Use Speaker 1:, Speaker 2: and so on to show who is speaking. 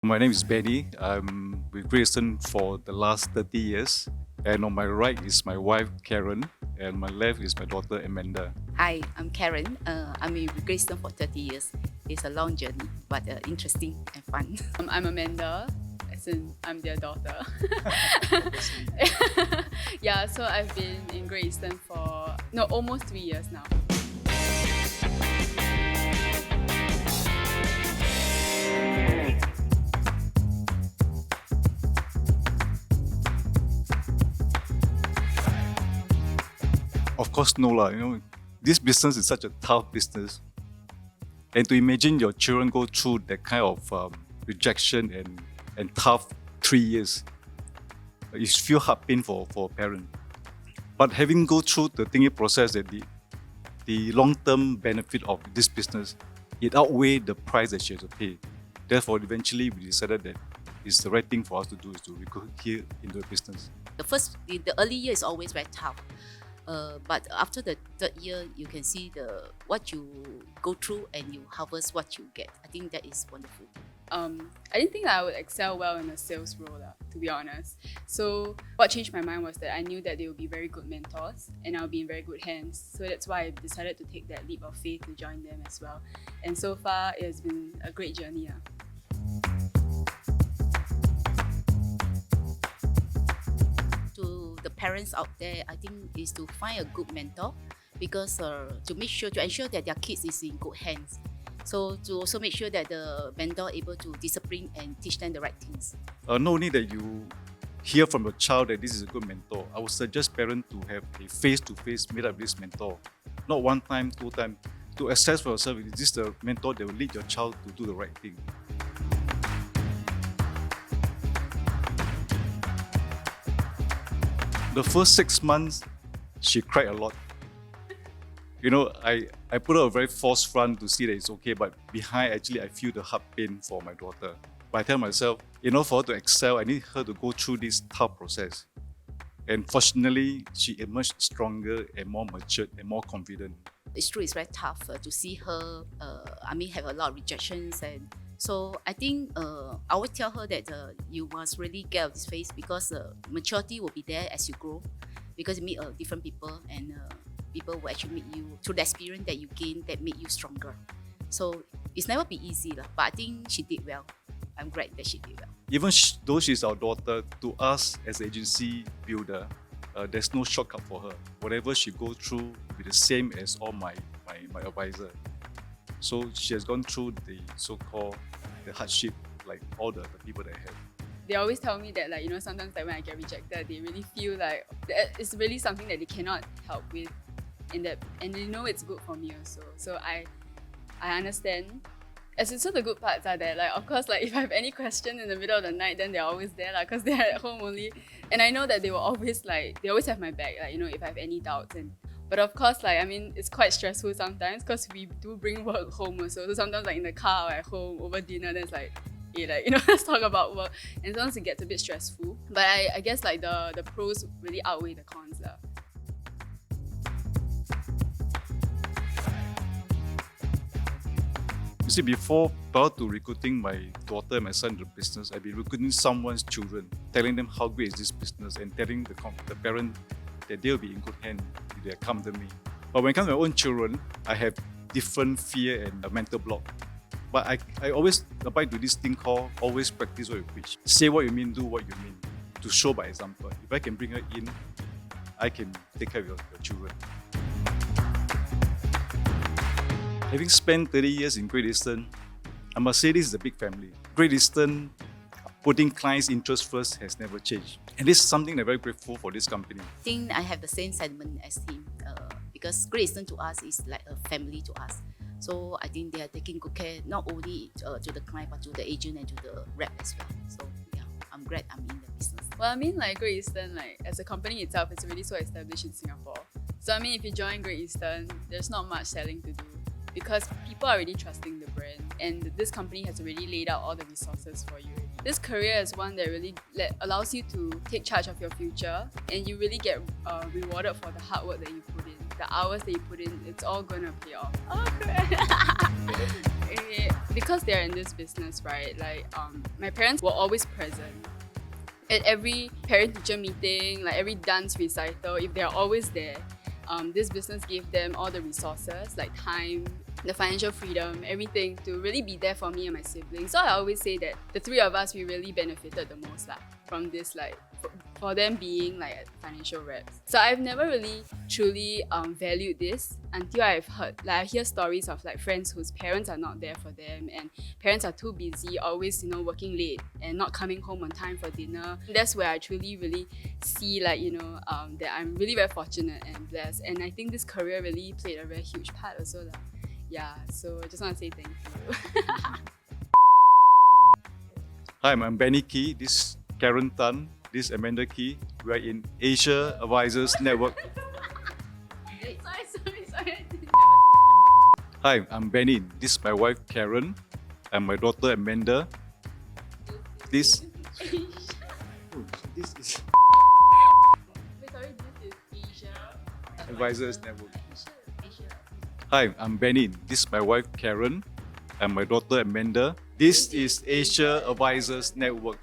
Speaker 1: My name is Benny. I'm with Great Eastern for the last 30 years. And on my right is my wife, Karen, and my left is my daughter, Amanda.
Speaker 2: Hi, I'm Karen. I'm with Graceton for 30 years. It's a long journey, but interesting and fun. I'm Amanda, as in I'm their daughter. Yeah, so I've been in Great Eastern for almost 3 years now.
Speaker 1: Of course, no lah. This business is such a tough business. And to imagine your children go through that kind of rejection and tough 3 years, it feel heart pain for a parent. But having go through the thinking process that the long-term benefit of this business, it outweighed the price that she has to pay. Therefore, eventually we decided that it's the right thing for us to do is to recruit here into the business.
Speaker 2: The early year is always very tough. But after the third year, you can see what you go through and you harvest what you get. I think that is wonderful. I didn't think that I would excel well in a sales role, to be honest. So what changed my mind was that I knew that they would be very good mentors and I'll be in very good hands. So that's why I decided to take that leap of faith to join them as well. And so far, it has been a great journey. To the parents out there, I think is to find a good mentor because to ensure that their kids is in good hands. So to also make sure that the mentor able to discipline and teach them the right things.
Speaker 1: Not only that you hear from your child that this is a good mentor, I would suggest parents to have a face-to-face meet up with this mentor. Not one time, two times, to assess for yourself, is this the mentor that will lead your child to do the right thing? The first 6 months, she cried a lot. I put her a very false front to see that it's okay, but behind, actually, I feel the heart pain for my daughter. But I tell myself, for her to excel, I need her to go through this tough process. And fortunately, she emerged stronger and more matured and more confident.
Speaker 2: It's true, it's very tough to see her, have a lot of rejections. And so I think I always tell her that you must really get out of this phase because maturity will be there as you grow because you meet different people and people will actually meet you through the experience that you gain that make you stronger. So it's never be easy, but I think she did well. I'm glad that she did well.
Speaker 1: Even though she's our daughter, to us as an agency builder, there's no shortcut for her. Whatever she go through will be the same as all my advisor. So she has gone through the so-called the hardship like all the people that I have.
Speaker 2: They always tell me that sometimes when I get rejected, they really feel like it's really something that they cannot help with, and they know it's good for me also. So I understand. As in, so the good parts are that of course if I have any question in the middle of the night, then they're always there because they're at home only, and I know that they will always they always have my back if I have any doubts. But of course it's quite stressful sometimes because we do bring work home also. So sometimes in the car or at home over dinner, then it's let's talk about work, and sometimes it gets a bit stressful. But I guess the pros really outweigh the cons.
Speaker 1: You see, prior to recruiting my daughter and my son into the business, I've been recruiting someone's children, telling them how great is this business and telling the parent that they'll be in good hands if they come to me. But when it comes to my own children, I have different fear and a mental block. But I always abide to this thing called always practice what you preach. Say what you mean, do what you mean, to show by example. If I can bring her in, I can take care of your children. Having spent 30 years in Great Eastern, I must say this is a big family. Great Eastern, putting clients' interest first has never changed. And this is something I'm very grateful for this company.
Speaker 2: I think I have the same sentiment as him because Great Eastern to us is like a family to us. So I think they are taking good care not only to the client but to the agent and to the rep as well. So yeah, I'm glad I'm in the business. Well, Great Eastern, as a company itself, it's already so established in Singapore. So if you join Great Eastern, there's not much selling to do because people are already trusting the brand, and this company has already laid out all the resources for you. This career is one that really allows you to take charge of your future, and you really get rewarded for the hard work that you put in. the hours that you put in, it's all gonna pay off. Oh, because they're in this business, right? Like, my parents were always present at every parent-teacher meeting, like every dance recital. If they're always there, this business gave them all the resources, like time, the financial freedom, everything to really be there for me and my siblings. So I always say that the three of us, we really benefited the most from this, like for them being like financial reps. So I've never really truly valued this until I've heard, like I hear stories of like friends whose parents are not there for them, and parents are too busy, always working late and not coming home on time for dinner. That's where I truly really see like that I'm really very fortunate and blessed, and I think this career really played a very huge part also. Yeah, so I just want to say thank you.
Speaker 1: Hi, I'm Benny Kee. This is Karen Tan. This is Amanda Kee. We are in Asia Advisors Network.
Speaker 2: Sorry.
Speaker 1: Hi, I'm Benny. This is my wife Karen and my daughter Amanda. This is
Speaker 2: This is Asia
Speaker 1: Advisors Network.
Speaker 2: Asia.
Speaker 1: Hi, I'm Benny. This is my wife Karen and my daughter Amanda. This is Asia Advisors Network.